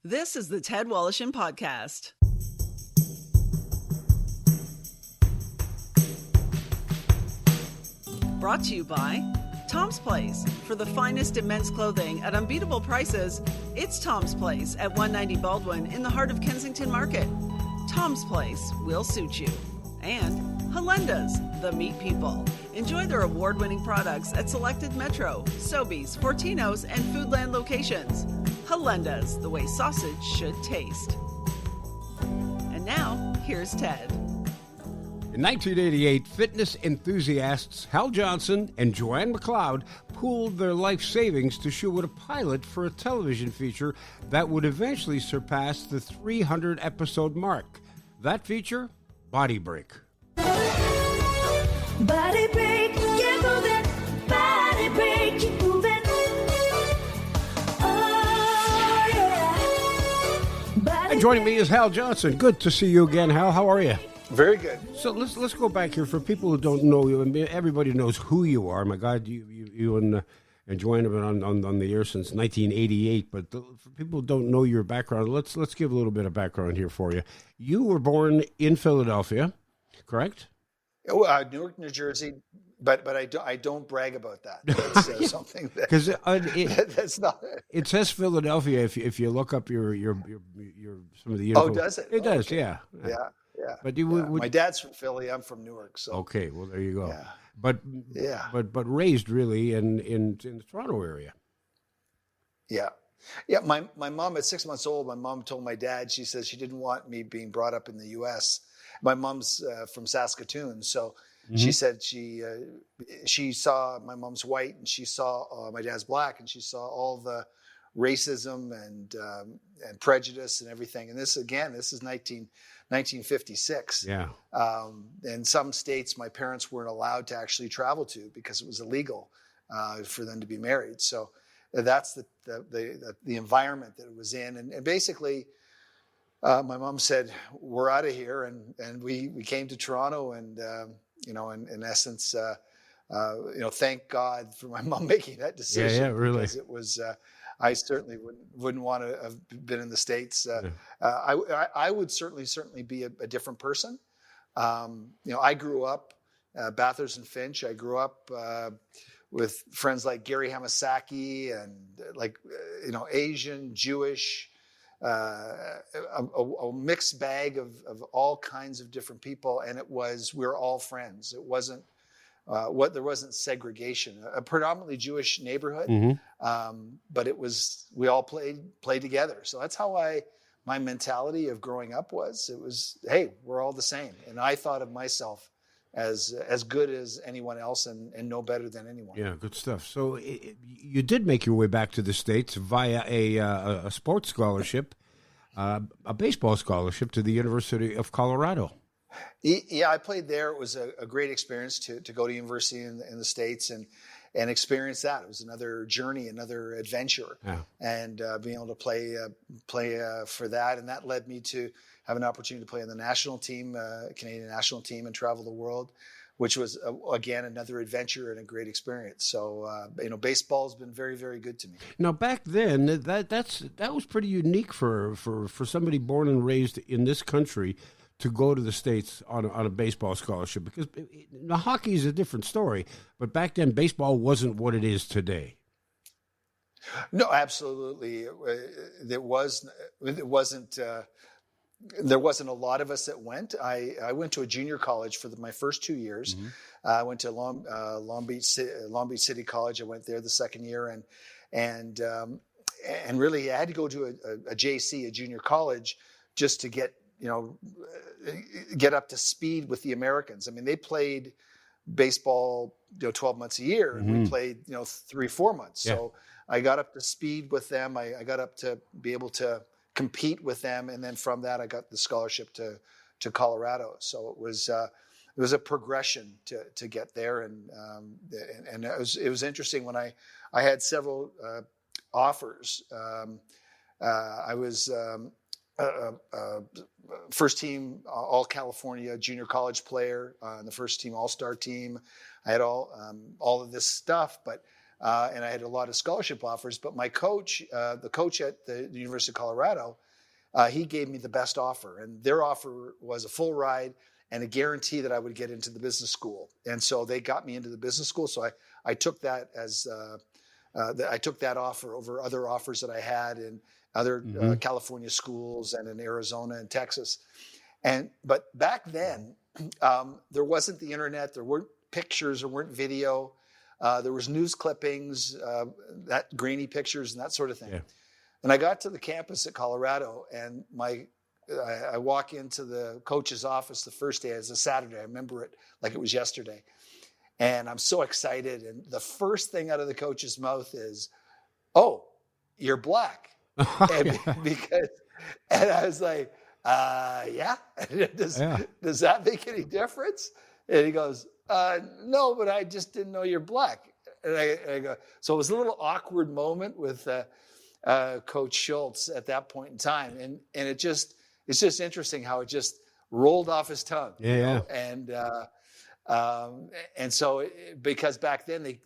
This is the Ted Wallachin Podcast. Brought to you by Tom's Place. For the finest in men's clothing at unbeatable prices, it's Tom's Place at 190 Baldwin in the heart of Kensington Market. Tom's Place will suit you. And Halenda's, the meat people. Enjoy their award-winning products at selected Metro, Sobeys, Fortino's, and Foodland locations. Halenda's, the way sausage should taste. And now, here's Ted. In 1988, fitness enthusiasts Hal Johnson and Joanne McLeod pooled their life savings to shoot a pilot for a television feature that would eventually surpass the 300-episode mark. That feature? Body Break. Body break, get moving. Body break, keep moving. Oh, yeah. And joining me is Hal Johnson. Good to see you again, Hal. How are you? Very good. So let's go back here for people who don't know you. I mean, everybody knows who you are. My God, you and Joanne have been on the air since 1988. But for people who don't know your background, let's give a little bit of background here for you. You were born in Philadelphia, correct? Newark, New Jersey, but I don't brag about that. That's something that because that's not. It says Philadelphia if you look up your some of the info. Oh, does it? It does, okay. Yeah. But my dad's from Philly. I'm from Newark. So okay, well there you go. Yeah. But raised really in the Toronto area. Yeah. My mom at 6 months old, my mom told my dad, she says she didn't want me being brought up in the U.S. My mom's from Saskatoon, so she said she saw my mom's white and she saw my dad's black, and she saw all the racism and prejudice and everything. And this is 1956. Yeah. In some states, my parents weren't allowed to actually travel to because it was illegal for them to be married. So that's the environment that it was in, and basically. My mom said, "We're out of here," and we came to Toronto, and in essence, thank God for my mom making that decision. Yeah, really. Because it was, I certainly wouldn't want to have been in the States. I would certainly be a different person. I grew up Bathurst and Finch. I grew up with friends like Gary Hamasaki and Asian, Jewish. A mixed bag of all kinds of different people, and we were all friends. It wasn't there wasn't segregation. A predominantly Jewish neighborhood, but we all played together. So that's how my mentality of growing up was. It was, hey, we're all the same, and I thought of myself as good as anyone else and no better than anyone. Yeah, good stuff. So you did make your way back to the States via a sports scholarship, a baseball scholarship to the University of Colorado. Yeah, I played there. It was a great experience to go to university in the States and experience that. It was another journey, another adventure, and being able to play for that. And that led me to have an opportunity to play on the national team, Canadian national team, and travel the world, which was, again, another adventure and a great experience. So, baseball's been very, very good to me. Now, back then, that was pretty unique for somebody born and raised in this country to go to the States on a baseball scholarship, because hockey is a different story. But back then, baseball wasn't what it is today. No, absolutely. There wasn't a lot of us that went. I went to a junior college for my first 2 years. I went to Long Beach City College. I went there the second year, and really I had to go to a JC, a junior college, just to get up to speed with the Americans. I mean, they played baseball 12 months a year, and we played 3-4 months. Yeah. So I got up to speed with them. I got up to be able to compete with them, and then from that I got the scholarship to Colorado. So it was a progression to get there, and it was interesting when I had several offers. I was first team All California junior college player on the first team All-Star team. I had all of this stuff, but and I had a lot of scholarship offers. But my coach, the coach at the University of Colorado, he gave me the best offer, and their offer was a full ride and a guarantee that I would get into the business school. And so they got me into the business school. So I took that as I took that offer over other offers that I had in other California schools and in Arizona and Texas. But back then, there wasn't the internet. There weren't pictures. There weren't video. There was news clippings, that grainy pictures and that sort of thing. Yeah. And I got to the campus at Colorado, and I walk into the coach's office the first day. It was a Saturday. I remember it like it was yesterday. And I'm so excited. And the first thing out of the coach's mouth is, "Oh, you're black." and I was like, yeah? Does that make any difference? And he goes, no, but I just didn't know you're black. And I go, so it was a little awkward moment with Coach Schultz at that point in time. And it's just interesting how it just rolled off his tongue. Yeah. And so because back then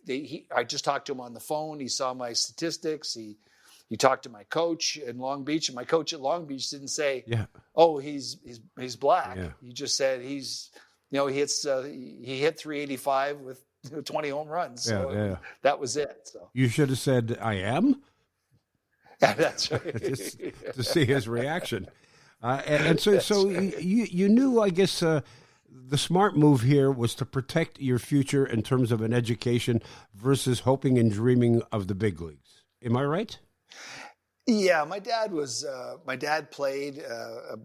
I just talked to him on the phone. He saw my statistics. He talked to my coach in Long Beach, and my coach at Long Beach didn't say, "Oh, he's black." Yeah. He just said he hit 385 with 20 home runs. So that was it. So you should have said, "I am." Yeah, that's right. Just to see his reaction. So you knew, I guess, the smart move here was to protect your future in terms of an education versus hoping and dreaming of the big leagues. Am I right? Yeah, my dad played.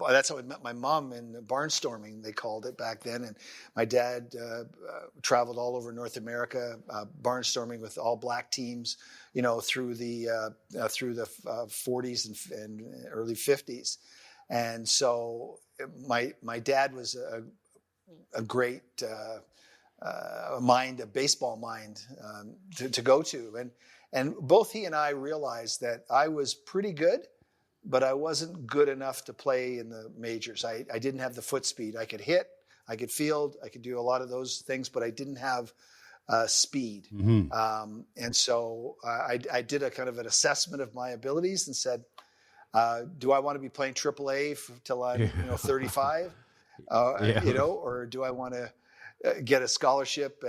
That's how I met my mom in barnstorming, they called it back then. And my dad traveled all over North America, barnstorming with all black teams, through the 40s and early 50s. And so my dad was a great mind, a baseball mind to go to. And both he and I realized that I was pretty good, but I wasn't good enough to play in the majors. I didn't have the foot speed. I could hit, I could field, I could do a lot of those things, but I didn't have speed. Mm-hmm. And so I did a kind of an assessment of my abilities and said, do I want to be playing AAA till I'm 35? Or do I want to get a scholarship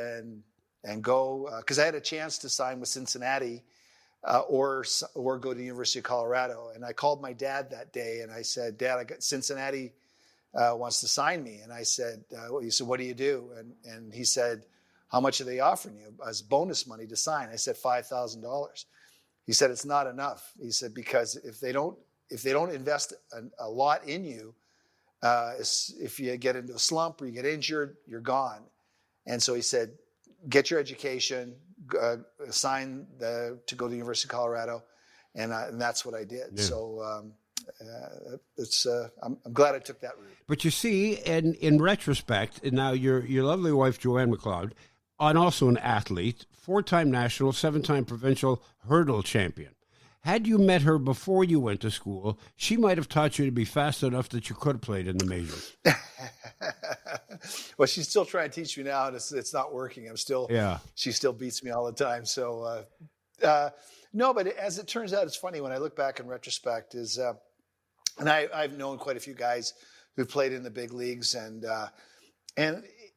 and go, because I had a chance to sign with Cincinnati or go to the University of Colorado. And I called my dad that day and I said, "Dad, I got Cincinnati wants to sign me." And I said, he said, "What do you do?" And he said, "How much are they offering you as bonus money to sign?" I said, $5,000. He said, "It's not enough." He said, "Because if they don't invest a lot in you, if you get into a slump or you get injured, you're gone." And so he said, "Get your education, sign to go to the University of Colorado," and that's what I did. Yeah. So I'm glad I took that route. But you see, and in retrospect, and now your lovely wife Joanne McLeod, and also an athlete, 4-time national, 7-time provincial hurdle champion. Had you met her before you went to school, she might have taught you to be fast enough that you could have played in the majors. Well, she's still trying to teach me now, and it's not working. She still beats me all the time. So, no, but as it turns out, it's funny when I look back in retrospect. And I've known quite a few guys who've played in the big leagues, and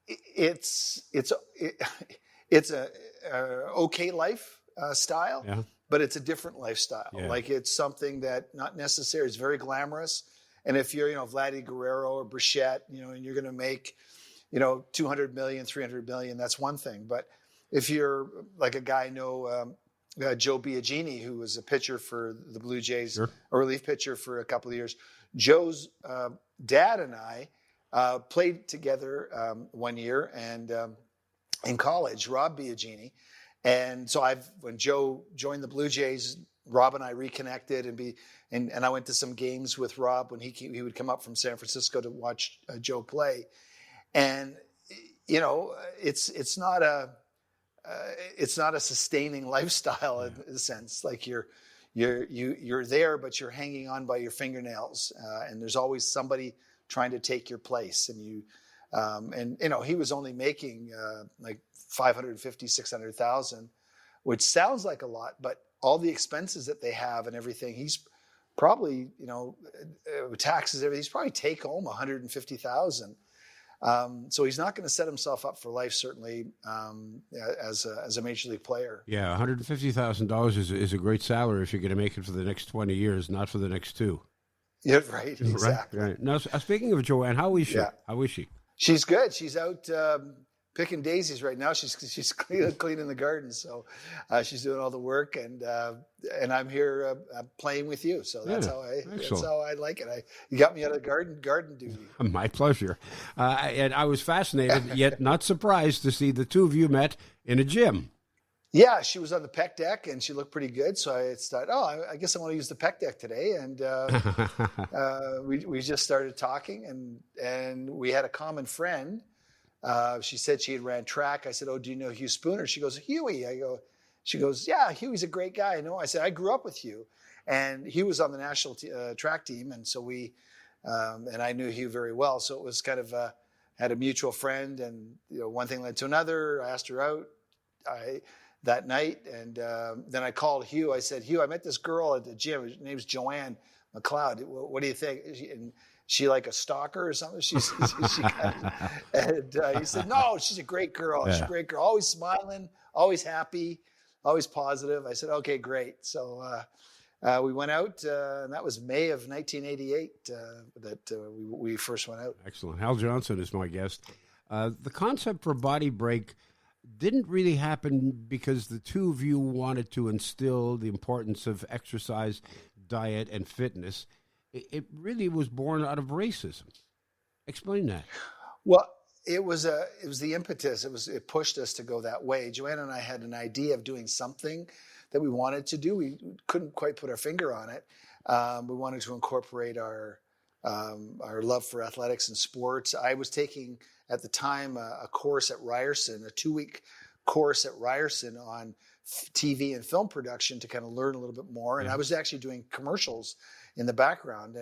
it's a okay life style. Yeah. But it's a different lifestyle. Yeah. Like it's something that not necessarily is very glamorous. And if you're, Vladdy Guerrero or Bichette, and you're going to make, 200 million, 300 million, that's one thing. But if you're like a guy I know, Joe Biagini, who was a pitcher for the Blue Jays, sure, a relief pitcher for a couple of years. Joe's dad and I played together one year and in college, Rob Biagini. And so when Joe joined the Blue Jays, Rob and I reconnected and I went to some games with Rob when he would come up from San Francisco to watch Joe play. And it's not a sustaining lifestyle in a sense. Like you're there, but you're hanging on by your fingernails, and there's always somebody trying to take your place. And he was only making like $550,000, $600,000 which sounds like a lot, but all the expenses that they have and everything, he's probably, taxes, everything, he's probably take home $150,000. So he's not going to set himself up for life, certainly, as a major league player. Yeah, $150,000 is a great salary if you're going to make it for the next 20 years, not for the next 2. Yeah, right, exactly. Right. Now, speaking of Joanne, how is she? Yeah. How is she? She's good. She's out picking daisies right now. She's cleaning the garden, so she's doing all the work, and I'm here playing with you. So that's how I like it. You got me out of garden duty. My pleasure. And I was fascinated, yet not surprised to see the two of you met in a gym. Yeah, she was on the pec deck, and she looked pretty good. So I thought, I guess I want to use the pec deck today. And we just started talking, and we had a common friend. She said she had ran track. I said, "Oh, do you know Hugh Spooner?" She goes, "Huey." She goes, "Yeah, Huey's a great guy." I know. I said, "I grew up with Hugh," and he was on the national track team, and so and I knew Hugh very well. So it was kind of had a mutual friend, and one thing led to another. I asked her out that night, and then I called Hugh. I said, "Hugh, I met this girl at the gym. Her name's Joanne McLeod. What do you think?" And she like a stalker or something? And he said, "No, she's a great girl. She's a great girl. Always smiling, always happy, always positive." I said, "Okay, great." So we went out, and that was May of 1988 that we first went out. Excellent. Hal Johnson is my guest. The concept for Body Break didn't really happen because the two of you wanted to instill the importance of exercise, diet, and fitness. It really was born out of racism. Explain that. Well, it was the impetus. It pushed us to go that way. Joanne and I had an idea of doing something that we wanted to do. We couldn't quite put our finger on it. We wanted to incorporate our love for athletics and sports. I was taking at the time a course at Ryerson, a 2-week course at Ryerson on TV and film production to kind of learn a little bit more. And I was actually doing commercials in the background.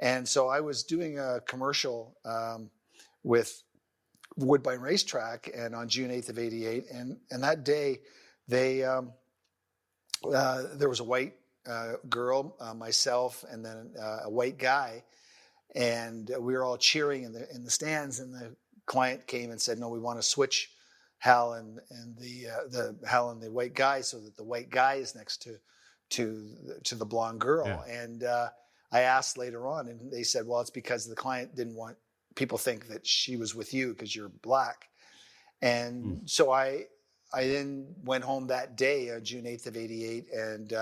And so I was doing a commercial with Woodbine Racetrack, and on June 8th of 88. And that day there was a white girl, myself, and then a white guy. And we were all cheering in the stands, and the client came and said, "No, we want to switch Hal and the white guy so that the white guy is next to the blonde girl." Yeah. And I asked later on, and they said, "Well, it's because the client didn't want people think that she was with you because you're black." And so I then went home that day, June 8th of 88, and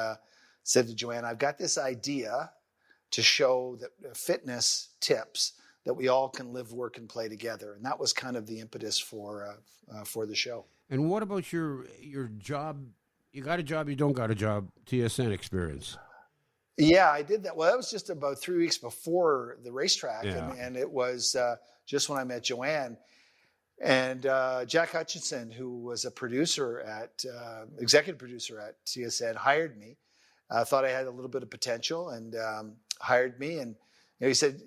said to Joanne, "I've got this idea to show that fitness tips that we all can live, work, and play together." And that was kind of the impetus for the show. And what about your job? You got a job, you don't got a job, TSN experience? Yeah, I did that. Well, that was just about 3 weeks before the racetrack. Yeah. And it was just when I met Joanne. And Jack Hutchinson, who was a executive producer at TSN, hired me. Thought I had a little bit of potential, and hired me. And he said,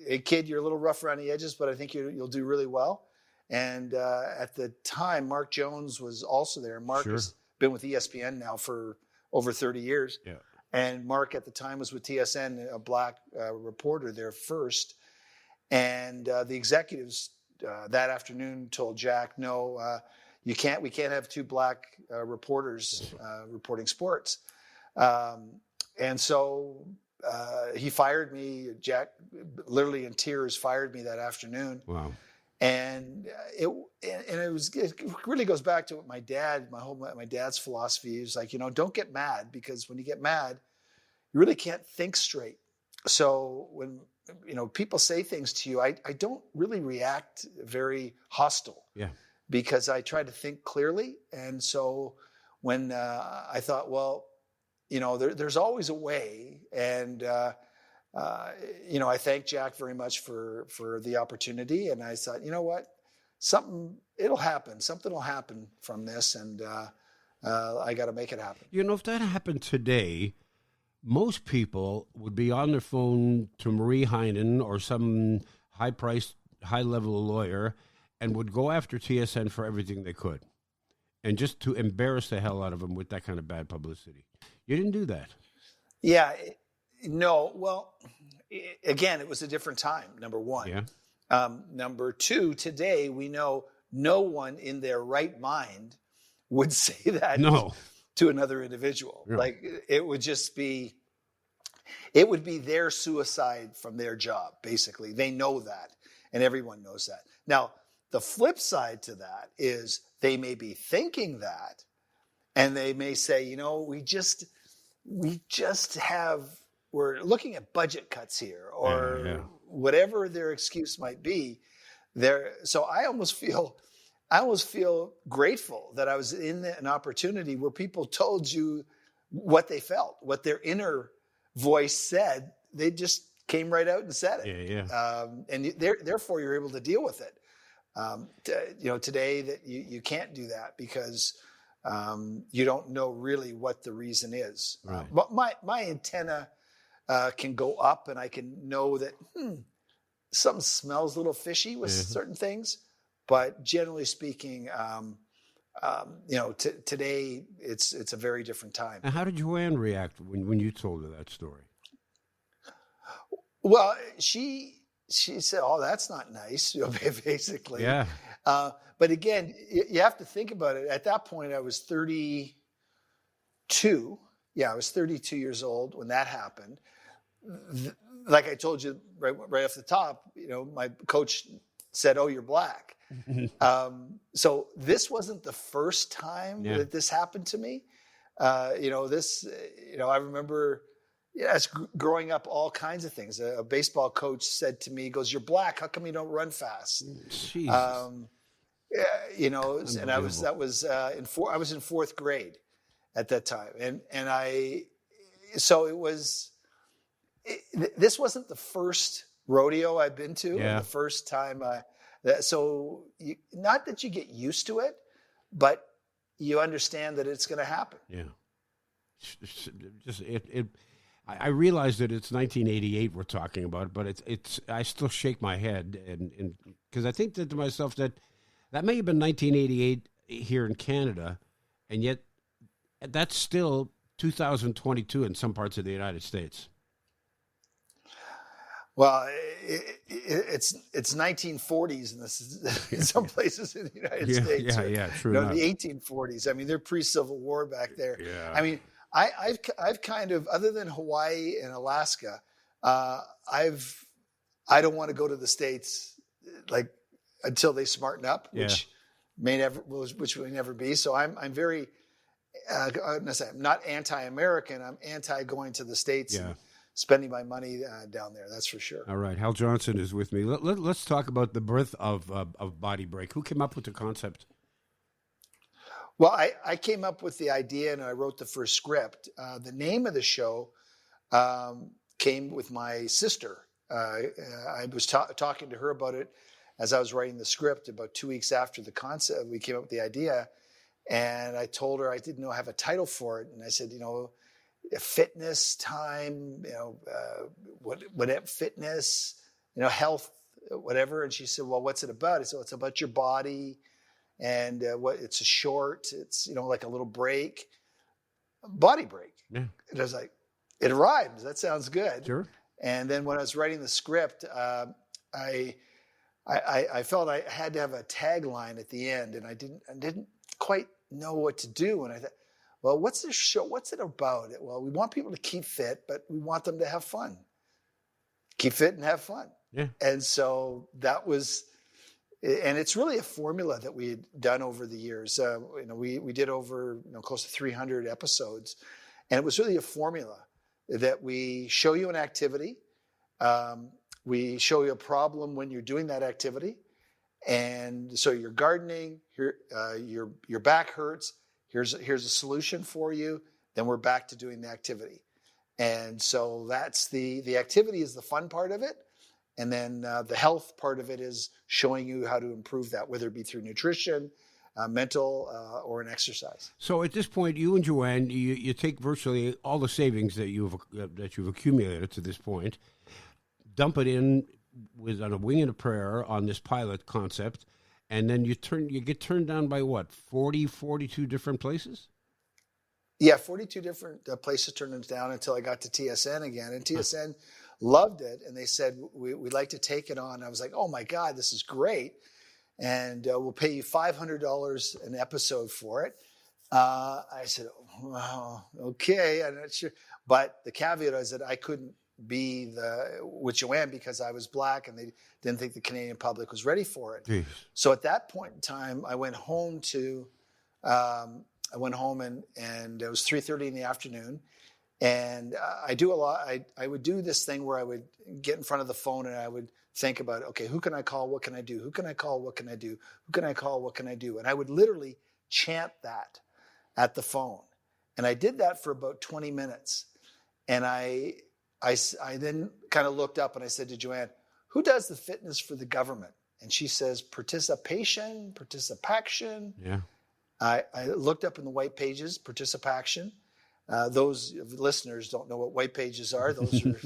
"Hey kid, you're a little rough around the edges, but I think you'll do really well." And at the time, Mark Jones was also there. Mark has been with ESPN now for over 30 years. Yeah. And Mark at the time was with TSN, a black reporter there first. And the executives that afternoon told Jack, "No, we can't have two black reporters reporting sports." And so he fired me. Jack, literally in tears, fired me that afternoon. Wow. And it really goes back to what my dad's philosophy is like, don't get mad, because when you get mad, you really can't think straight. So when people say things to you, I don't really react very hostile. Yeah. Because I try to think clearly. And so when I thought, well, there's always a way. And I thank Jack very much for the opportunity. And I thought, what, something will happen from this. And I got to make it happen. If that happened today, most people would be on their phone to Marie Heinen or some high-priced, high-level lawyer and would go after TSN for everything they could. and just to embarrass the hell out of them with that kind of bad publicity. You didn't do that. Yeah, no. Well, again, it was a different time. Number one. Yeah. Number two, today we know no one in their right mind would say that to another individual. Yeah. Like it would be their suicide from their job. Basically, they know that, and everyone knows that. Now, the flip side to that is they may be thinking that, and they may say, you know, we're looking at budget cuts here, or whatever their excuse might be. So I almost feel grateful that I was in an opportunity where people told you what they felt, what their inner voice said. They just came right out and said it. And therefore you're able to deal with it. Today that you can't do that because you don't know really what the reason is. Right. But my antenna can go up, and I can know that something smells a little fishy with certain things. But generally speaking, today it's a very different time. And how did Joanne react when you told her that story? Well, she said, "Oh, that's not nice," basically. Yeah. But again, you have to think about it. At that point, I was 32. Yeah, I was 32 years old when that happened. Like I told you right off the top, my coach said, "Oh, you're black." So this wasn't the first time that this happened to me. I remember as growing up, all kinds of things. A baseball coach said to me, he goes, "You're black. How come you don't run fast?" Jesus. And I was in fourth grade at that time. This wasn't the first rodeo I've been to. Yeah. The first time. Not that you get used to it, but you understand that it's going to happen. Yeah. I realize that it's 1988 we're talking about, but it's I still shake my head and because I think that to myself that may have been 1988 here in Canada, and yet that's still 2022 in some parts of the United States. Well, it's 1940s in some places in the United States. Yeah, true. The 1840s. I mean, they're pre-Civil War back there. Yeah. I mean, I've kind of, other than Hawaii and Alaska, I don't want to go to the States until they smarten up, which may never be. So I'm very, I'm not anti-American. I'm anti going to the States. And spending my money down there, that's for sure. All right, Hal Johnson is with me. Let's talk about the birth of Body Break. Who came up with the concept? Well, I came up with the idea and I wrote the first script. The name of the show came with my sister. I was talking to her about it as I was writing the script about 2 weeks after the concept. We came up with the idea, and I told her I didn't have a title for it. And I said, fitness time, what fitness, health, whatever. And she said, "Well, what's it about?" I said, "Well, it's about your body, and it's a short. It's like a little break, body break." Yeah. And I was like, it rhymes. That sounds good. Sure. And then when I was writing the script, I felt I had to have a tagline at the end, and I didn't quite know what to do. And I thought, well, what's this show? What's it about? Well, we want people to keep fit, but we want them to have fun. Keep fit and have fun. Yeah. And so that was, and it's really a formula that we had done over the years. We did over close to 300 episodes, and it was really a formula that we show you an activity, we show you a problem when you're doing that activity, and so you're gardening, your back hurts. Here's a solution for you. Then we're back to doing the activity. And so that's the activity is the fun part of it. And then the health part of it is showing you how to improve that, whether it be through nutrition, mental, or an exercise. So at this point, you and Joanne, you take virtually all the savings that you've accumulated to this point, dump it in on a wing and a prayer on this pilot concept, And then you get turned down by what, 40, 42 different places? Yeah, 42 different places turned us down until I got to TSN again. And TSN loved it. And they said, we'd like to take it on. I was like, oh my God, this is great. And we'll pay you $500 an episode for it. I said, well, okay, I'm not sure. But the caveat is that I couldn't be with Joanne because I was Black and they didn't think the Canadian public was ready for it. Jeez. So at that point in time, I went home and it was 3:30 in the afternoon. And I do a lot. I would do this thing where I would get in front of the phone and I would think about, okay, who can I call? What can I do? Who can I call? What can I do? Who can I call? What can I do? And I would literally chant that at the phone. And I did that for about 20 minutes. And I then kind of looked up and I said to Joanne, who does the fitness for the government? And she says, participation. Yeah. I looked up in the white pages, participation. Those listeners don't know what white pages are. Those are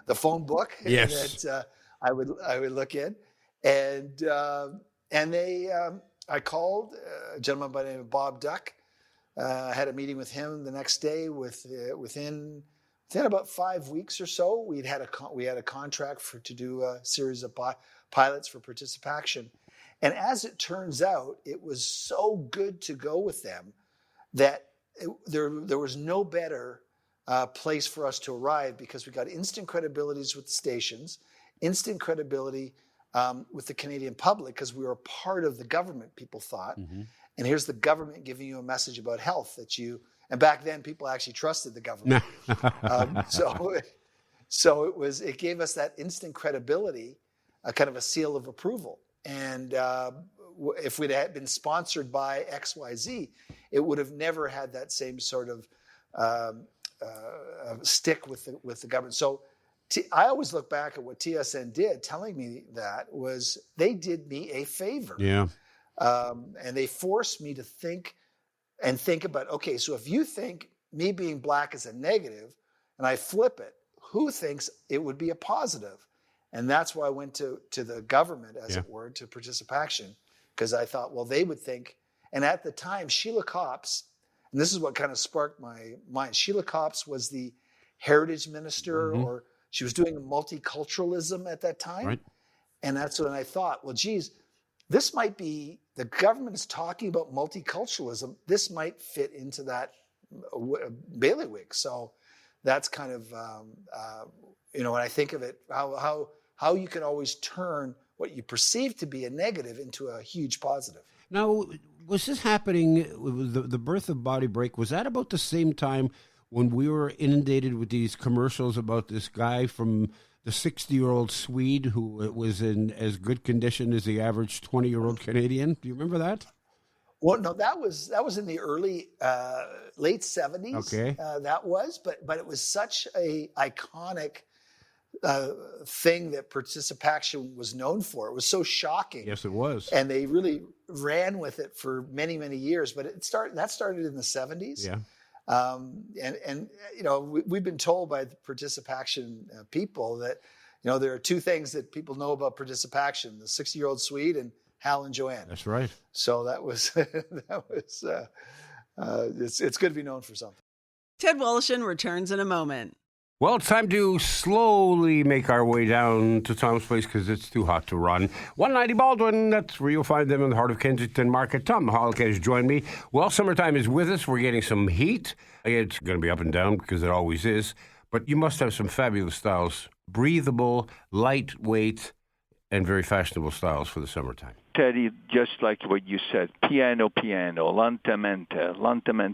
the phone book yes. that I would look in. And I called a gentleman by the name of Bob Duck. I had a meeting with him the next day. Within about 5 weeks or so, we had a contract to do a series of pilots for participation. And as it turns out, it was so good to go with them that there was no better place for us to arrive because we got instant credibilities with the stations, instant credibility with the Canadian public because we were part of the government, people thought. Mm-hmm. And here's the government giving you a message about health and back then people actually trusted the government. So it gave us that instant credibility, kind of a seal of approval. And if we'd had been sponsored by XYZ, it would have never had that same sort of stick with the government. So I always look back at what TSN did, telling me that was they did me a favor. Yeah. And they forced me to think about, okay, so if you think me being Black is a negative and I flip it, who thinks it would be a positive? And that's why I went to the government, as it were, to participation, because I thought, well, they would think. And at the time, Sheila Copps, and this is what kind of sparked my mind. Sheila Copps was the heritage minister, mm-hmm. or she was doing multiculturalism at that time. Right. And that's when I thought, well, geez, this might be, the government is talking about multiculturalism. This might fit into that bailiwick. So that's kind of, when I think of it, how you can always turn what you perceive to be a negative into a huge positive. Now, was this happening, the birth of Body Break, was that about the same time when we were inundated with these commercials about this guy from the 60-year-old Swede who was in as good condition as the average 20-year-old Canadian? Do you remember that? Well, no, that was in the early, late 70s. Okay. But it was such a iconic thing that participation was known for. It was so shocking. Yes, it was. And they really ran with it for many, many years. But that started in the 70s. Yeah. And we've been told by the participation people that, there are two things that people know about participation: the 60-year-old Swede and Hal and Joanne. That's right. So that was it's good to be known for something. Ted Woloshyn returns in a moment. Well, it's time to slowly make our way down to Tom's Place because it's too hot to run. 190 Baldwin, that's where you'll find them in the heart of Kensington Market. Tom Mahalik has joined me. Well, summertime is with us. We're getting some heat. It's going to be up and down because it always is. But you must have some fabulous styles. Breathable, lightweight, and very fashionable styles for the summertime. Teddy, just like what you said, piano, lentamente.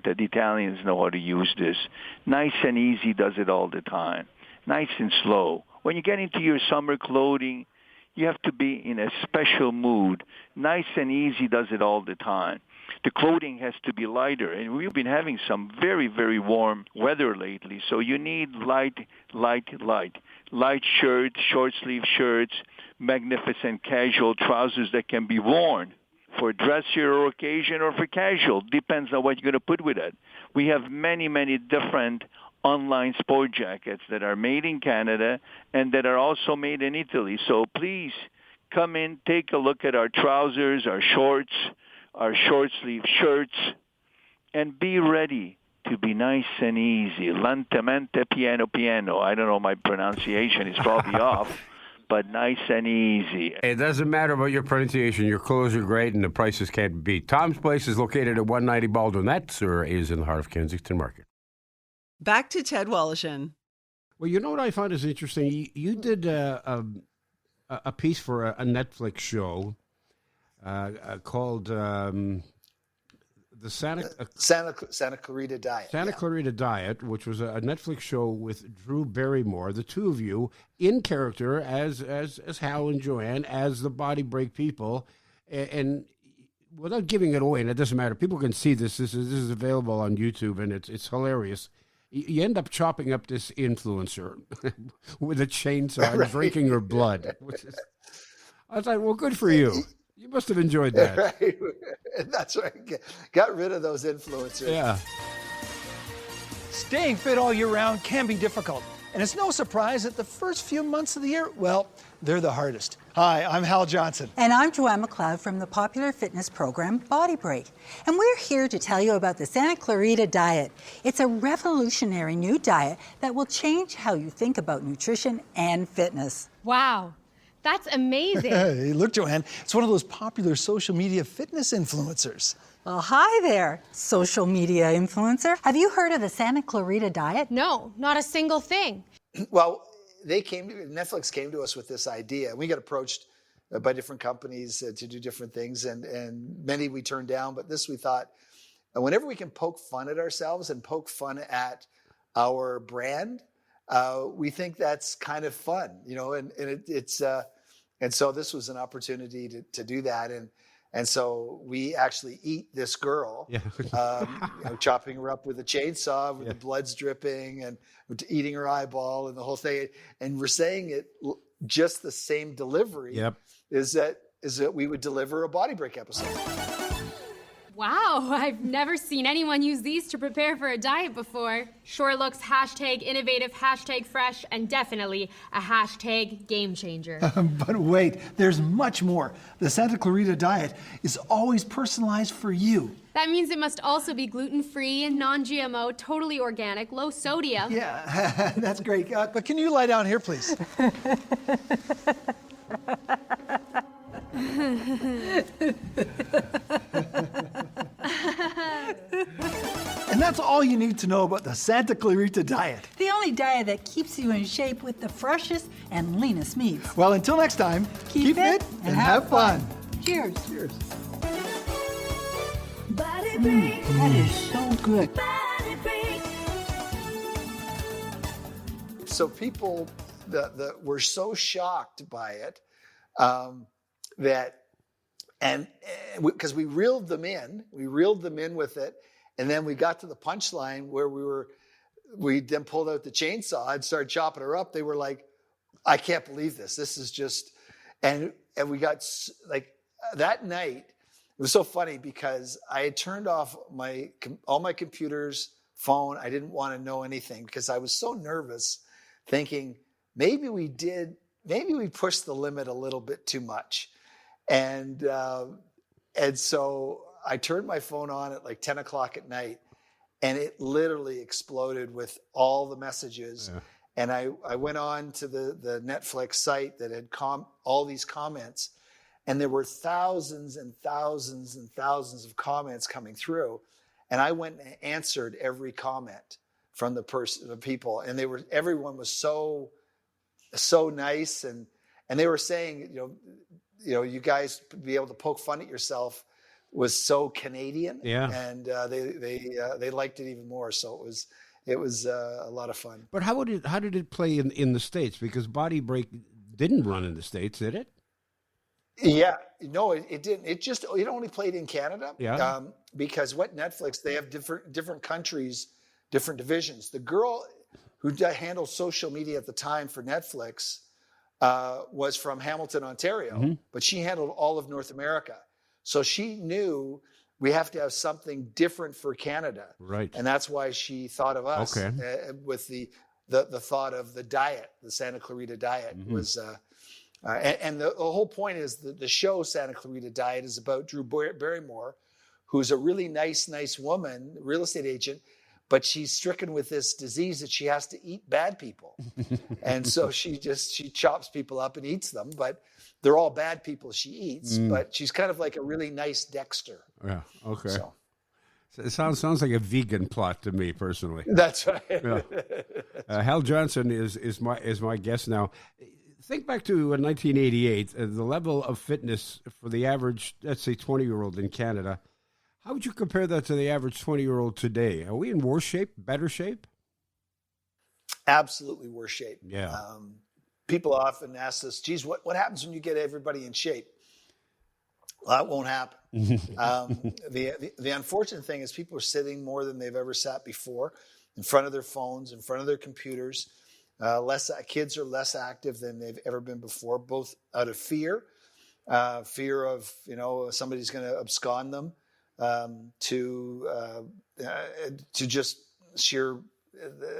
The Italians know how to use this. Nice and easy does it all the time. Nice and slow. When you get into your summer clothing, you have to be in a special mood. Nice and easy does it all the time. The clothing has to be lighter, and we've been having some very, very warm weather lately, so you need light. Light shirts, short-sleeve shirts, magnificent casual trousers that can be worn for dressier occasion or for casual. Depends on what you're going to put with it. We have many, many different online sport jackets that are made in Canada and that are also made in Italy. So please come in, take a look at our trousers, our shorts, our short sleeve shirts, and be ready to be nice and easy. Lentamente, piano, piano. I don't know, my pronunciation is probably off, but nice and easy. It doesn't matter about your pronunciation. Your clothes are great, and the prices can't be beat. Tom's Place is located at 190 Baldwin. That, sir, is in the heart of Kensington Market. Back to Ted Walishin. Well, you know what I found is interesting? You did a piece for a Netflix show called the Santa Clarita Diet. Santa Clarita Diet, which was a Netflix show with Drew Barrymore, the two of you in character as Hal and Joanne, as the Body Break people, and without giving it away, and it doesn't matter. People can see this. This is available on YouTube, and it's hilarious. You end up chopping up this influencer with a chainsaw and drinking her blood. I was like, well, good for you. You must have enjoyed that. Right. That's right. Got rid of those influencers. Yeah. Staying fit all year round can be difficult. And it's no surprise that the first few months of the year, well, they're the hardest. Hi, I'm Hal Johnson. And I'm Joanne McLeod from the popular fitness program Body Break. And we're here to tell you about the Santa Clarita Diet. It's a revolutionary new diet that will change how you think about nutrition and fitness. Wow, that's amazing. Hey, look, Joanne, it's one of those popular social media fitness influencers. Well, hi there, social media influencer. Have you heard of the Santa Clarita Diet? No, not a single thing. Well, Netflix came to us with this idea. We got approached by different companies to do different things, and many we turned down. But this we thought, whenever we can poke fun at ourselves and poke fun at our brand, we think that's kind of fun, and so this was an opportunity to do that, and so we actually eat this girl, chopping her up with a chainsaw, with the blood's dripping, and eating her eyeball and the whole thing. And we're saying it just the same delivery. Yep. Is that we would deliver a Body Break episode. Wow, I've never seen anyone use these to prepare for a diet before. Sure looks #innovative, #fresh, and definitely a #game changer. But wait, there's much more. The Santa Clarita Diet is always personalized for you. That means it must also be gluten-free, non-GMO, totally organic, low sodium. Yeah, that's great. But can you lie down here, please? And that's all you need to know about the Santa Clarita Diet. The only diet that keeps you in shape with the freshest and leanest meats. Well, until next time, keep fit and have fun. Cheers. Cheers. Body Break. That is so good. Body Break. So people were so shocked by it because we reeled them in with it, and then we got to the punchline where we then pulled out the chainsaw and started chopping her up. They were like, I can't believe this. This is just, and we got like that night. It was so funny because I had turned off all my computers, phone. I didn't want to know anything because I was so nervous, thinking maybe we pushed the limit a little bit too much. And so I turned my phone on at like 10 o'clock at night, and it literally exploded with all the messages. Yeah. And I went on to the Netflix site that had all these comments, and there were thousands and thousands and thousands of comments coming through. And I went and answered every comment from the people, and everyone was so nice, and they were saying, you guys be able to poke fun at yourself was so Canadian, and they liked it even more. So it was a lot of fun. But how did it play in the States? Because Body Break didn't run in the States, did it? Yeah, no, it didn't. It only played in Canada. Yeah. Because Netflix, they have different countries, different divisions. The girl who handled social media at the time for Netflix was from Hamilton, Ontario, but she handled all of North America. So she knew we have to have something different for Canada. Right. And that's why she thought of us with the thought of the diet, the Santa Clarita Diet was And the whole point is the show Santa Clarita Diet is about Drew Barrymore, who's a really nice woman, real estate agent, but she's stricken with this disease that she has to eat bad people. And so she chops people up and eats them, but they're all bad people she eats, but she's kind of like a really nice Dexter. Yeah, okay. So it sounds like a vegan plot to me personally. That's right. Yeah. Hal Johnson is my guest now. Think back to 1988, the level of fitness for the average, let's say, 20-year-old in Canada. How would you compare that to the average 20-year-old today? Are we in worse shape, better shape? Absolutely worse shape. Yeah. People often ask us, geez, what happens when you get everybody in shape? Well, that won't happen. The unfortunate thing is people are sitting more than they've ever sat before, in front of their phones, in front of their computers. Kids are less active than they've ever been before, both out of fear of somebody's going to abscond them, to just sheer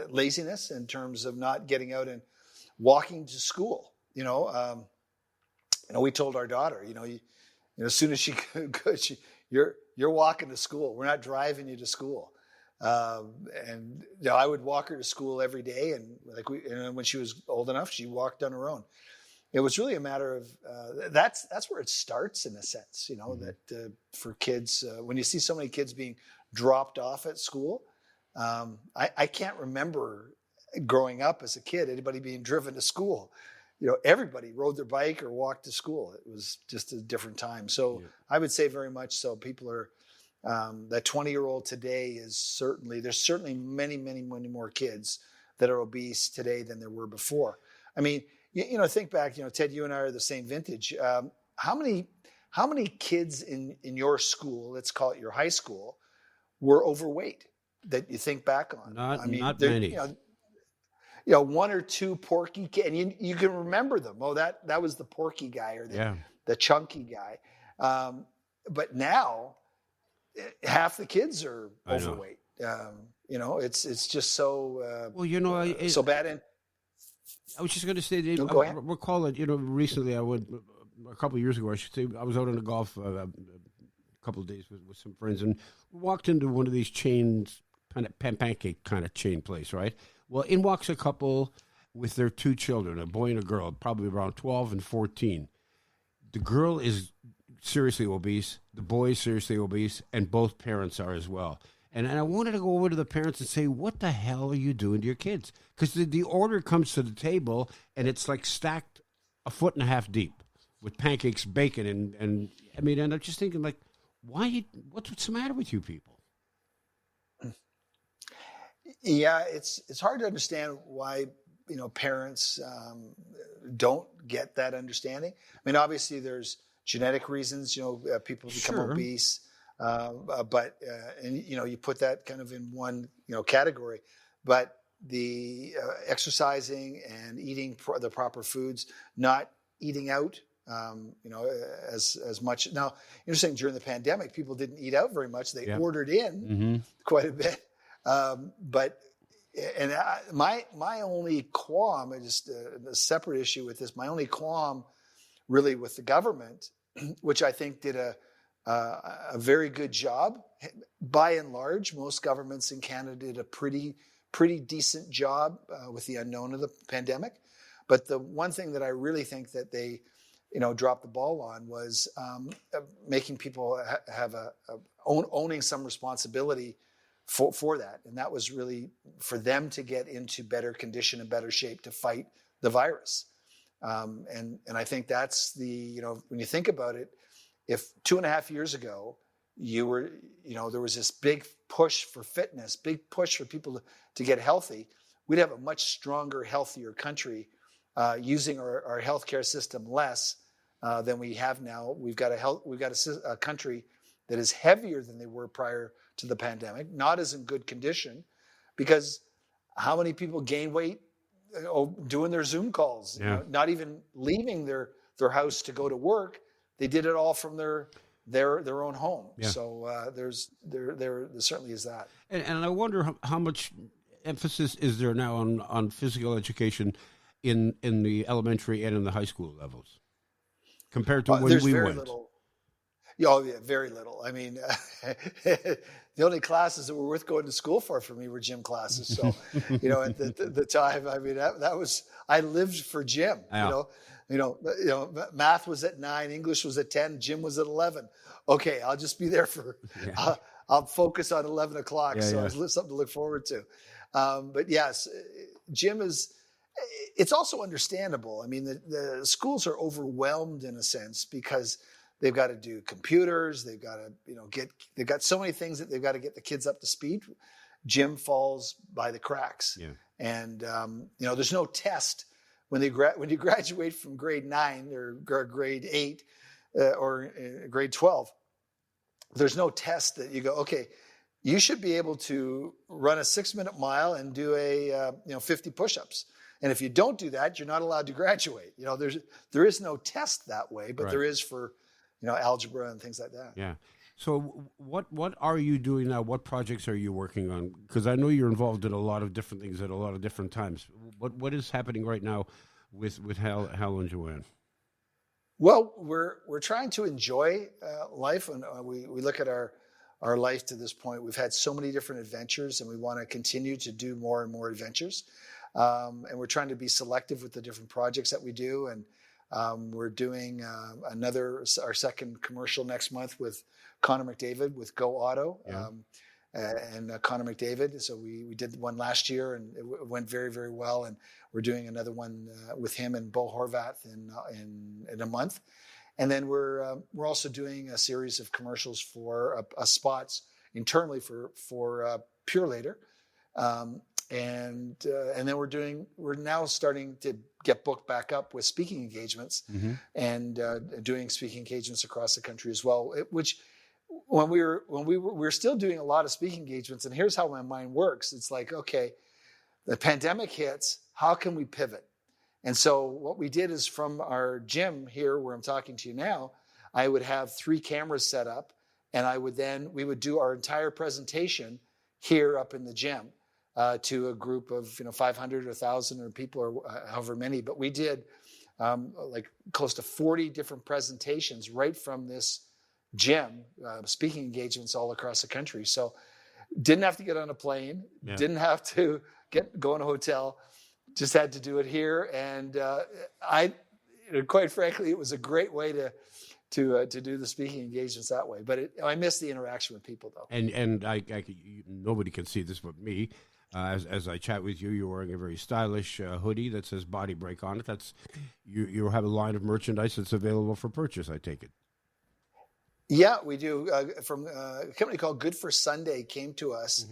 laziness in terms of not getting out and walking to school. We told our daughter, as soon as she could, you're walking to school. We're not driving you to school. And I would walk her to school every day, and when she was old enough, she walked on her own. It was really a matter of that's where it starts, in a sense. That for kids, when you see so many kids being dropped off at school, I can't remember growing up as a kid anybody being driven to school. Everybody rode their bike or walked to school. It was just a different time. So I would say very much so. People are. That 20-year-old today there's certainly many more kids that are obese today than there were before. I mean, think back, Ted, you and I are the same vintage. How many kids in your school, let's call it your high school, were overweight that you think back on? Not many. One or two porky kids, and you can remember them. Oh, that was the porky guy or the chunky guy. But now, half the kids are overweight. It's just so so bad. And I was just going to say, go ahead. Recall it. Recently I went a couple of years ago. I should say I was out on the golf a couple of days with some friends, and walked into one of these chains, pancake kind of chain place, right? Well, in walks a couple with their two children, a boy and a girl, probably around 12 and 14. The girl is seriously obese, the boy is seriously obese, and both parents are as well. And I wanted to go over to the parents and say, what the hell are you doing to your kids? Because the order comes to the table, and it's like stacked 1.5 foot deep with pancakes, bacon, and I'm just thinking, like, what's the matter with you people? Yeah, it's hard to understand why parents don't get that understanding. I mean, obviously there's genetic reasons, people become obese, but you put that kind of in one category. But the exercising and eating the proper foods, not eating out, as much. Now, you're saying during the pandemic, people didn't eat out very much; they ordered in quite a bit. My only qualm, just a separate issue with this, my only qualm really with the government, which I think did a very good job. By and large, most governments in Canada did a pretty decent job with the unknown of the pandemic. But the one thing that I really think that they, dropped the ball on was making people have owning some responsibility for that. And that was really for them to get into better condition and better shape to fight the virus. And I think that's when you think about it, if 2.5 years ago there was this big push for fitness, big push for people to get healthy, we'd have a much stronger, healthier country using our healthcare system less than we have now. We've got a country that is heavier than they were prior to the pandemic, not as in good condition, because how many people gain weight doing their Zoom calls, not even leaving their house to go to work. They did it all from their own home. Yeah. So there certainly is that. And I wonder how much emphasis is there now on physical education in the elementary and in the high school levels compared to when there's we very went? little. Oh, yeah, very little. I mean, the only classes that were worth going to school for me were gym classes. So, at the time, I mean, that was, I lived for gym. Yeah. Math was at 9, English was at 10, gym was at 11. Okay, I'll just be there for. I'll focus on 11 o'clock. It's something to look forward to. But yes, gym is. It's also understandable. I mean, the schools are overwhelmed in a sense because they've got to do computers. They've got to, they've got so many things that they've got to get the kids up to speed. Gym falls by the cracks. Yeah. And, there's no test when you graduate from grade 9 or grade 8 or grade 12. There's no test that you go, okay, you should be able to run a 6-minute mile and do 50 push-ups. And if you don't do that, you're not allowed to graduate. There is no test that way, but there is for, algebra and things like that. Yeah. So what are you doing now? What projects are you working on? Because I know you're involved in a lot of different things at a lot of different times. What is happening right now with Hal and Joanne? Well, we're trying to enjoy life, and we look at our life to this point. We've had so many different adventures, and we want to continue to do more and more adventures. And we're trying to be selective with the different projects that we do. And we're doing our second commercial next month with Connor McDavid with Go Auto and Connor McDavid. So we did one last year and it went very, very well. And we're doing another one with him and Bo Horvath in a month. And then we're also doing a series of commercials for spots internally for Pure Later. And then we're now starting to get booked back up with speaking engagements and doing speaking engagements across the country as well. Which when we were still doing a lot of speaking engagements, and here's how my mind works. It's like, okay, the pandemic hits, how can we pivot? And so what we did is from our gym here where I'm talking to you now, I would have 3 cameras set up, and we would do our entire presentation here up in the gym. To a group of 500 or 1,000 or people or however many, but we did like close to 40 different presentations right from this gym, speaking engagements all across the country. So didn't have to get on a plane, didn't have to go in a hotel, just had to do it here. And quite frankly, it was a great way to do the speaking engagements that way. But I miss the interaction with people though. And nobody can see this but me. As I chat with you, you're wearing a very stylish hoodie that says Body Break on it. That's you have a line of merchandise that's available for purchase, I take it. Yeah, we do. From a company called Good for Sunday came to us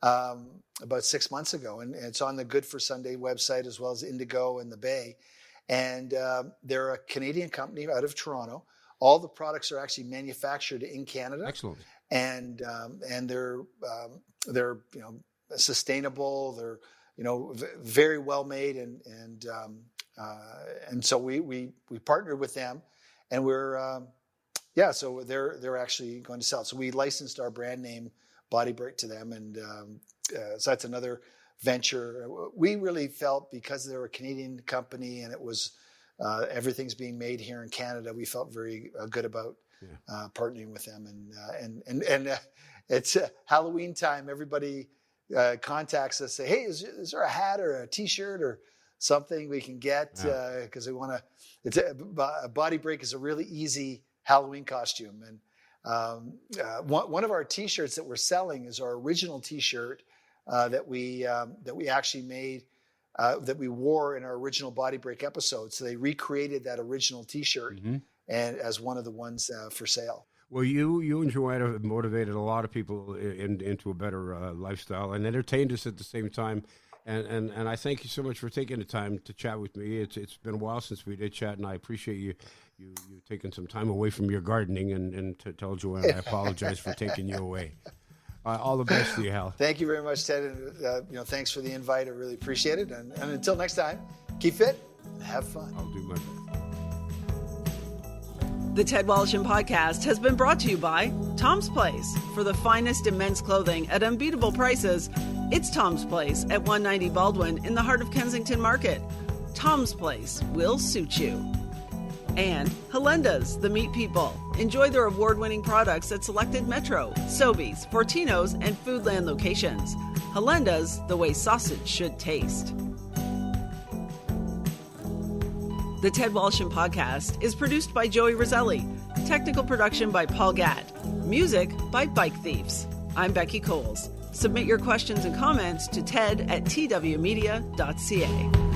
about 6 months ago, and it's on the Good for Sunday website as well as Indigo and the Bay. And they're a Canadian company out of Toronto. All the products are actually manufactured in Canada. Excellent. And they're sustainable. They're very well made, and so we partnered with them, and we're so they're actually going to sell it. So we licensed our brand name Body Break to them, and so that's another venture. We really felt because they're a Canadian company and it was everything's being made here in Canada, we felt very good about partnering with them, and it's Halloween time. Everybody contacts us, say, hey, is there a hat or a T-shirt or something we can get? Because we want to. A Body Break is a really easy Halloween costume, and one of our T-shirts that we're selling is our original T-shirt that we actually made that we wore in our original Body Break episode. So they recreated that original T-shirt and as one of the ones for sale. Well, you and Joanne have motivated a lot of people into a better lifestyle and entertained us at the same time. And I thank you so much for taking the time to chat with me. It's been a while since we did chat, and I appreciate you taking some time away from your gardening and to tell Joanne I apologize for taking you away. All the best to you, Hal. Thank you very much, Ted. And, thanks for the invite. I really appreciate it. And until next time, keep fit and have fun. I'll do my best. The Ted Wallisham Podcast has been brought to you by Tom's Place. For the finest in men's clothing at unbeatable prices, it's Tom's Place at 190 Baldwin in the heart of Kensington Market. Tom's Place will suit you. And Helenda's, the meat people. Enjoy their award-winning products at selected Metro, Sobeys, Fortino's, and Foodland locations. Helenda's, the way sausage should taste. The Ted Walsham Podcast is produced by Joey Roselli. Technical production by Paul Gatt. Music by Bike Thieves. I'm Becky Coles. Submit your questions and comments to ted@twmedia.ca.